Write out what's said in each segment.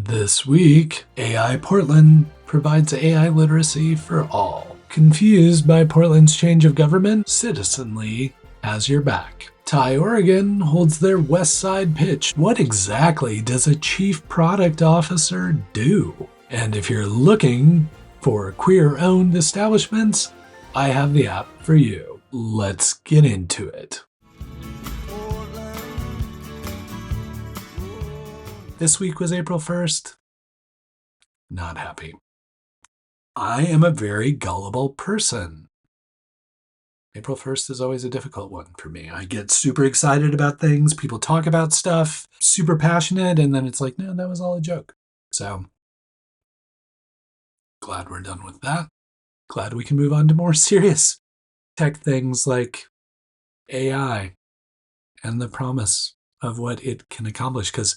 This week, AI Portland provides AI literacy for all. Confused by Portland's change of government? Citizenly has your back. Thai, Oregon holds their Westside Pitch. What exactly does a chief product officer do? And if you're looking for queer-owned establishments, I have the app for you. Let's get into it. This week was April 1st. Not happy. I am a very gullible person. April 1st is always a difficult one for me. I get super excited about things. People talk about stuff, super passionate, and then it's like, no, that was all a joke. So, glad we're done with that. Glad we can move on to more serious tech things like AI and the promise of what it can accomplish, because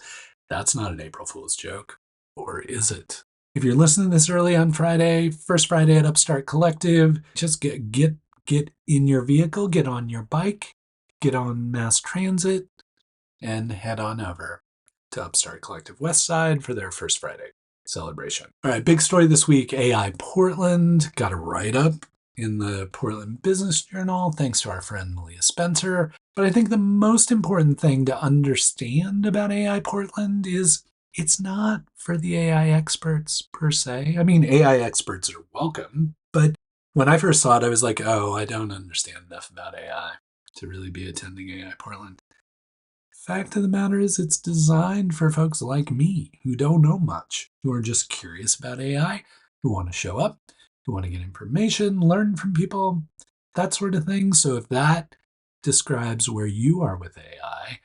that's not an April Fool's joke. Or is it? If you're listening to this early on Friday, first Friday at Upstart Collective, just get in your vehicle, get on your bike, get on mass transit, and head on over to Upstart Collective Westside for their first Friday celebration. All right, big story this week. AI Portland got a write-up in the Portland Business Journal, thanks to our friend Malia Spencer. But I think the most important thing to understand about AI Portland is it's not for the AI experts per se. I mean, AI experts are welcome, but when I first saw it, I was like, oh, I don't understand enough about AI to really be attending AI Portland. Fact of the matter is it's designed for folks like me who don't know much, who are just curious about AI, who want to show up, who want to get information, learn from people, that sort of thing. So if that describes where you are with AI,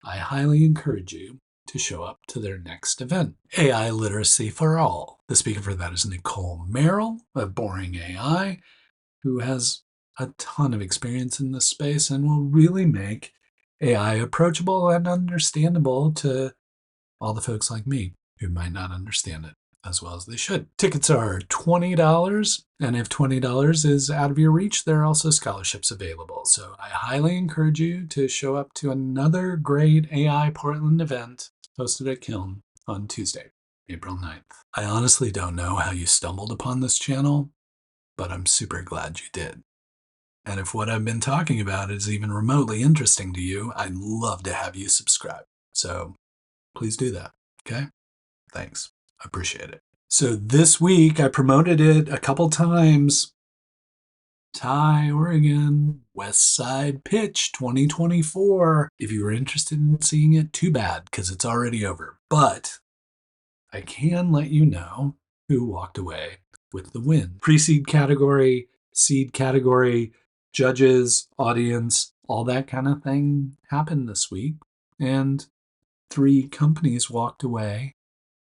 I highly encourage you to show up to their next event. AI Literacy for All. The speaker for that is Nicole Merrill of Boring AI, who has a ton of experience in this space and will really make AI approachable and understandable to all the folks like me who might not understand it as well as they should. Tickets are $20, and if $20 is out of your reach, there are also scholarships available. So I highly encourage you to show up to another great AI Portland event hosted at Kiln on Tuesday, April 9th. I honestly don't know how you stumbled upon this channel, but I'm super glad you did. And if what I've been talking about is even remotely interesting to you, I'd love to have you subscribe. So please do that, okay? Thanks. I appreciate it. So this week, I promoted it a couple times. Thai, Oregon, Westside Pitch 2024. If you were interested in seeing it, too bad, because it's already over. But I can let you know who walked away with the win. Pre-seed category, seed category, judges, audience, all that kind of thing happened this week. And 3 companies walked away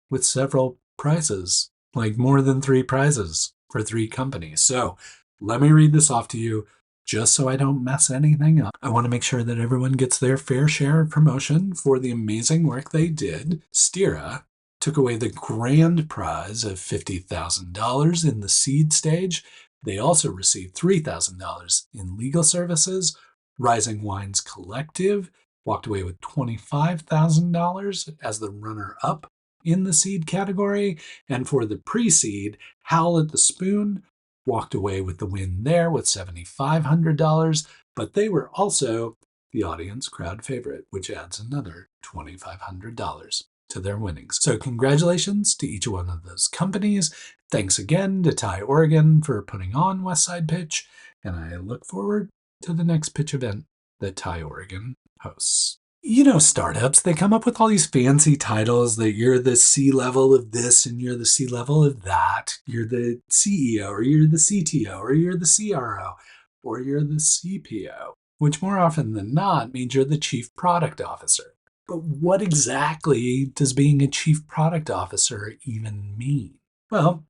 with several prizes, like more than 3 prizes for 3 companies. So let me read this off to you just so I don't mess anything up. I want to make sure that everyone gets their fair share of promotion for the amazing work they did. Stira took away the grand prize of $50,000 in the seed stage. They also received $3,000 in legal services. Rising Wines Collective walked away with $25,000 as the runner-up in the seed category. And for the pre-seed, Howl at the Spoon walked away with the win there with $7,500, but they were also the audience crowd favorite, which adds another $2,500 to their winnings. So congratulations to each one of those companies. Thanks again to Thai, Oregon for putting on Westside Pitch, and I look forward to the next pitch event that Thai, Oregon hosts. You know, startups, they come up with all these fancy titles that you're the C-level of this and you're the C-level of that. You're the CEO or you're the CTO or you're the CRO or you're the CPO, which more often than not means you're the chief product officer. But what exactly does being a chief product officer even mean? Well,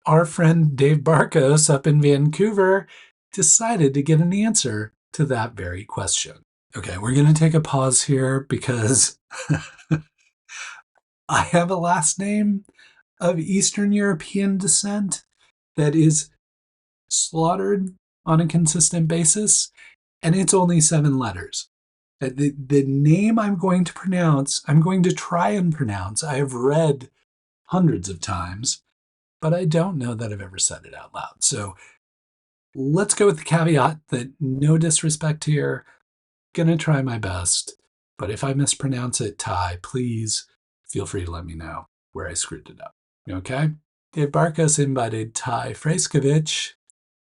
our friend Dave Barkos up in Vancouver decided to get an answer to that very question. Okay, we're going to take a pause here because I have a last name of Eastern European descent that is slaughtered on a consistent basis, and it's only 7 letters. The name I'm going to try and pronounce, I have read hundreds of times, but I don't know that I've ever said it out loud. So let's go with the caveat that no disrespect here. Gonna try my best, but if I mispronounce it, Ty, please feel free to let me know where I screwed it up. Okay? Dave Barkos invited Ty Fraskovich,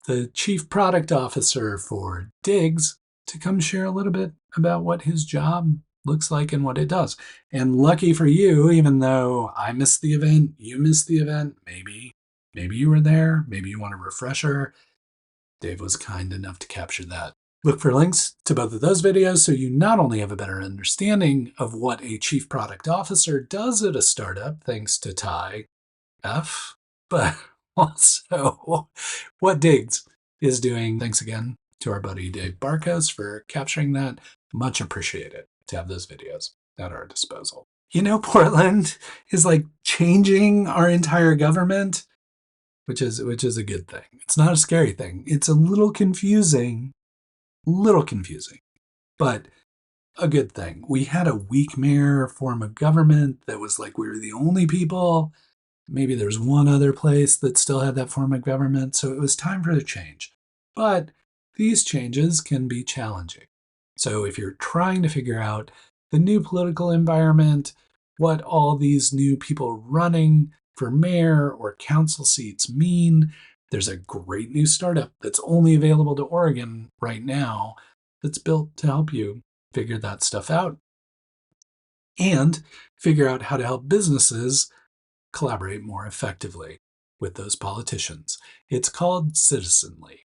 the Chief Product Officer for Diggs, to come share a little bit about what his job looks like and what it does. And lucky for you, even though I missed the event, you missed the event, maybe you were there, maybe you want a refresher, Dave was kind enough to capture that. Look for links to both of those videos so you not only have a better understanding of what a chief product officer does at a startup, thanks to Ty F, but also what Diggs is doing. Thanks again to our buddy Dave Barkos for capturing that. Much appreciated to have those videos at our disposal. You know, Portland is like changing our entire government, which is a good thing. It's not a scary thing. It's a little confusing, but a good thing. We had a weak mayor form of government that was like we were the only people. Maybe there's one other place that still had that form of government, so it was time for a change. But these changes can be challenging. So if you're trying to figure out the new political environment, what all these new people running for mayor or council seats mean, there's a great new startup that's only available to Oregon right now that's built to help you figure that stuff out and figure out how to help businesses collaborate more effectively with those politicians. It's called Citizenly,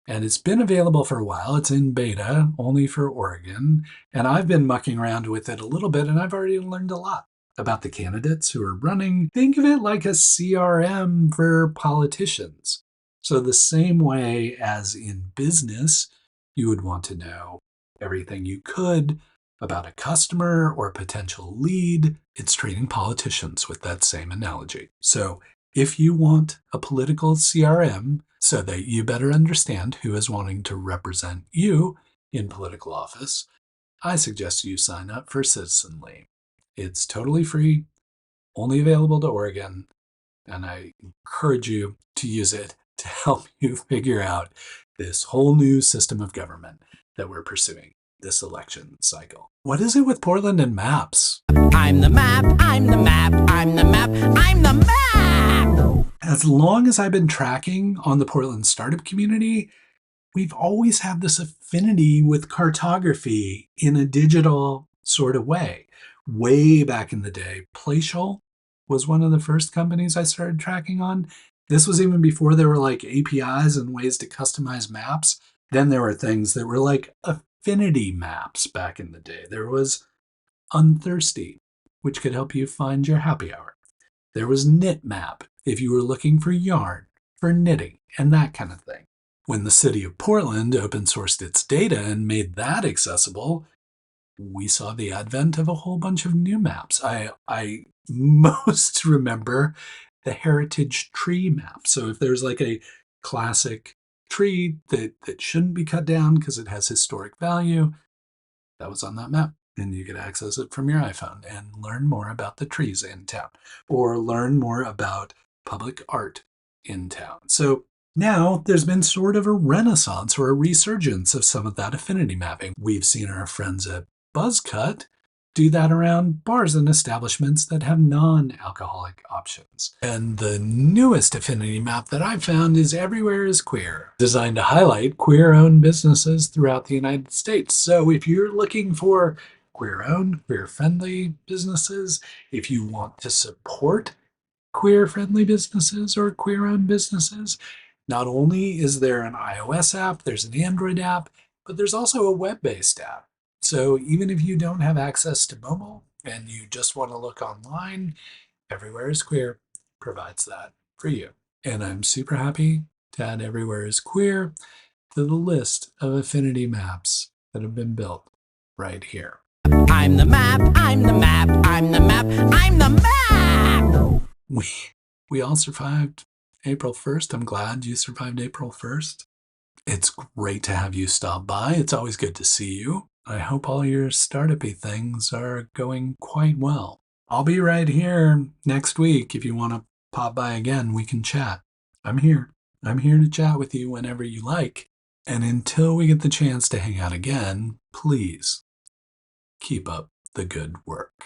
and it's been available for a while. It's in beta, only for Oregon, and I've been mucking around with it a little bit, and I've already learned a lot about the candidates who are running. Think of it like a CRM for politicians. So the same way as in business, you would want to know everything you could about a customer or a potential lead, it's treating politicians with that same analogy. So if you want a political CRM so that you better understand who is wanting to represent you in political office, I suggest you sign up for Citizenly. It's totally free, only available to Oregon, and I encourage you to use it to help you figure out this whole new system of government that we're pursuing this election cycle. What is it with Portland and maps? I'm the map, I'm the map, I'm the map, I'm the map! As long as I've been tracking on the Portland startup community, we've always had this affinity with cartography in a digital sort of way. Way back in the day, Placial was one of the first companies I started tracking on. This was even before there were like APIs and ways to customize maps. Then there were things that were like affinity maps back in the day. There was Unthirsty, which could help you find your happy hour. There was KnitMap, if you were looking for yarn, for knitting, and that kind of thing. When the city of Portland open sourced its data and made that accessible, we saw the advent of a whole bunch of new maps. I most remember the heritage tree map. So if there's like a classic tree that shouldn't be cut down because it has historic value, that was on that map. And you could access it from your iPhone and learn more about the trees in town or learn more about public art in town. So now there's been sort of a renaissance or a resurgence of some of that affinity mapping. We've seen our friends at Buzzcut do that around bars and establishments that have non-alcoholic options. And the newest affinity map that I've found is Everywhere is Queer, designed to highlight queer-owned businesses throughout the United States. So if you're looking for queer-owned, queer-friendly businesses, if you want to support queer-friendly businesses or queer-owned businesses, not only is there an iOS app, there's an Android app, but there's also a web-based app. So even if you don't have access to mobile and you just want to look online, Everywhere is Queer provides that for you. And I'm super happy to add Everywhere is Queer to the list of affinity maps that have been built right here. I'm the map, I'm the map, I'm the map, I'm the map! We all survived April 1st. I'm glad you survived April 1st. It's great to have you stop by. It's always good to see you. I hope all your startup-y things are going quite well. I'll be right here next week. If you want to pop by again, we can chat. I'm here. I'm here to chat with you whenever you like. And until we get the chance to hang out again, please keep up the good work.